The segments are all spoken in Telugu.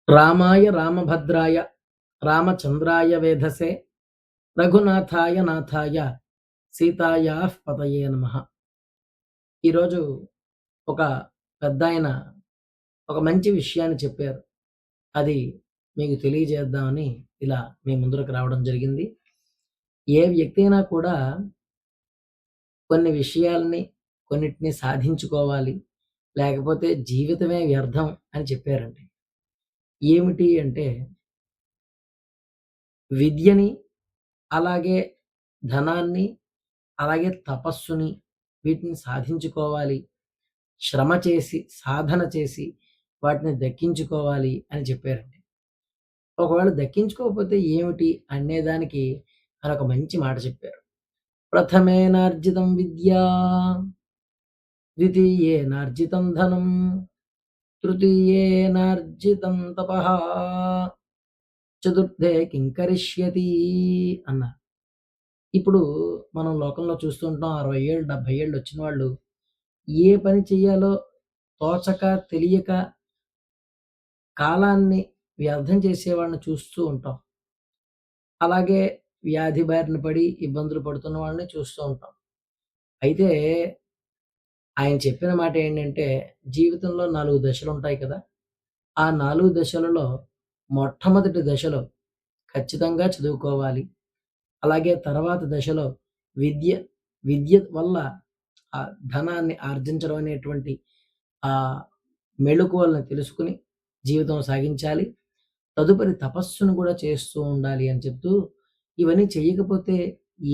రామాయ రామభద్రాయ రామచంద్రాయ వేధసే రఘునాథాయ నాథాయ సీతాయాః పతయే నమః. ఈరోజు ఒక పెద్దాయన ఒక మంచి విషయాన్ని చెప్పారు. అది మీకు తెలియజేద్దామని ఇలా మీ ముందరకు రావడం జరిగింది. ఏ వ్యక్తి అయినా కూడా కొన్ని విషయాల్ని కొన్నిటిని సాధించుకోవాలి. లేకపోతే జీవితమే వ్యర్థం అని చెప్పారండి. ఏమిటి అంటే విద్యని, అలాగే ధనాన్ని, అలాగే తపస్సుని వీటిని సాధించుకోవాలి. శ్రమ చేసి, సాధన చేసి వాటిని దక్కించుకోవాలి అని చెప్పారండి. ఒకవేళ దక్కించుకోకపోతే ఏమిటి అనేదానికి ఆయనొక మంచి మాట చెప్పారు. ప్రథమేనార్జితం విద్యా, ద్వితీయేనార్జితం ధనం, తృతీయేనార్జితం తపః, చతుర్థే కింకరిష్యతి అన్నారు. ఇప్పుడు మనం లోకంలో చూస్తుంటాం 60 ఏళ్ళు, 70 ఏళ్ళు వచ్చిన వాళ్ళు ఏ పని చేయాలో తోచక, తెలియక కాలాన్ని వ్యర్థం చేసేవాళ్ళని చూస్తూ ఉంటాం. అలాగే వ్యాధి బారిన పడి ఇబ్బందులు పడుతున్న వాళ్ళని చూస్తూ ఉంటాం. అయితే ఆయన చెప్పిన మాట ఏంటంటే, జీవితంలో 4 దశలుంటాయి కదా! ఆ 4 దశలలో మొట్టమొదటి దశలో ఖచ్చితంగా చదువుకోవాలి. అలాగే తర్వాత దశలో విద్య విద్య వల్ల ధనాన్ని ఆర్జించడం అనేటువంటి మెళకువలను తెలుసుకొని జీవితం సాగించాలి. తదుపరి తపస్సును కూడా చేస్తూ ఉండాలి అని చెప్తూ, ఇవన్నీ చెయ్యకపోతే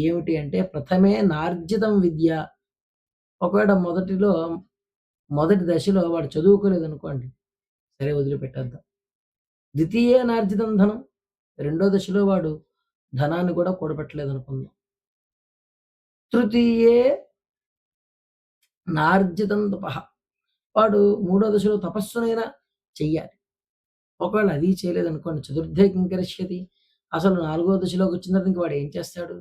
ఏమిటి అంటే ప్రథమే నార్జితం విద్య. ఒకవేళ మొదటి దశలో వాడు చదువుకోలేదనుకోండి, సరే వదిలిపెట్టేద్దాం. ద్వితీయేనార్జితం ధనం, రెండో దశలో వాడు ధనాన్ని కూడా కూడబెట్టలేదనుకుందాం. తృతీయే నార్జితం తపః, వాడు మూడో దశలో తపస్సునైనా చెయ్యాలి. ఒకవేళ అది చేయలేదనుకోండి, చతుర్థే కింకరిష్యతి, అసలు 4గో దశలోకి వచ్చిన తర్వాత ఇంక వాడు ఏం చేస్తాడు?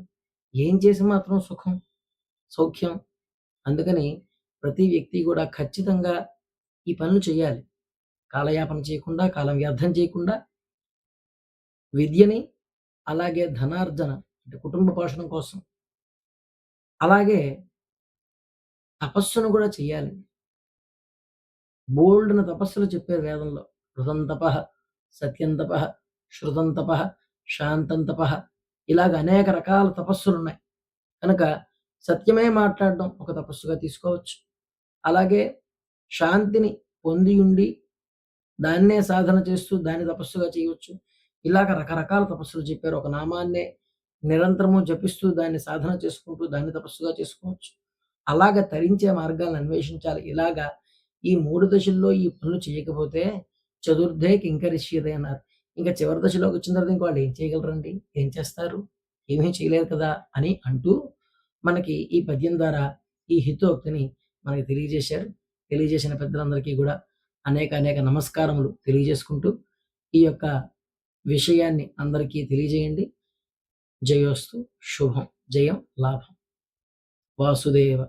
ఏం చేసి మాత్రం సుఖం, సౌఖ్యం? అందుకని ప్రతి వ్యక్తి కూడా ఖచ్చితంగా ఈ పనులు చేయాలి. కాలయాపన చేయకుండా, కాలం వ్యర్థం చేయకుండా విద్యని, అలాగే ధనార్జన అంటే కుటుంబ పోషణ కోసం, అలాగే తపస్సును కూడా చెయ్యాలి. బోలెడన్ని తపస్సులు చెప్పారు వేదంలో. కృతం తపః, సత్యం తపః, శృతం తపః, శాంతం తపః, ఇలాగ అనేక రకాల తపస్సులున్నాయి. కనుక సత్యమే మాట్లాడడం ఒక తపస్సుగా తీసుకోవచ్చు. అలాగే శాంతిని పొంది ఉండి దాన్నే సాధన చేస్తూ దాన్ని తపస్సుగా చేయవచ్చు. ఇలాగ రకరకాల తపస్సులు చెప్పారు. ఒక నామాన్నే నిరంతరము జపిస్తూ దాన్ని సాధన చేసుకుంటూ దాన్ని తపస్సుగా చేసుకోవచ్చు. అలాగ తరించే మార్గాలను అన్వేషించాలి. ఇలాగా ఈ 3 దశల్లో ఈ పనులు చేయకపోతే చతుర్థే కింకరిష్యతే అన్నారు. ఇంక చివరి దశలోకి వచ్చిన తర్వాత ఇంక వాళ్ళు ఏం చేయగలరండి? ఏం చేస్తారు? ఏమీ చేయలేరు కదా! అని అంటూ మనకి ఈ పద్యం ద్వారా ఈ హితోక్తిని మనకి తెలియజేశారు. తెలియజేసిన పెద్దలందరికీ గూడా అనేక అనేక నమస్కారములు తెలియజేసుకుంటూ ఈ యొక్క విషయాన్ని అందరికీ తెలియజేయండి. జయోస్తు, శుభం, జయం, లాభం. వాసుదేవ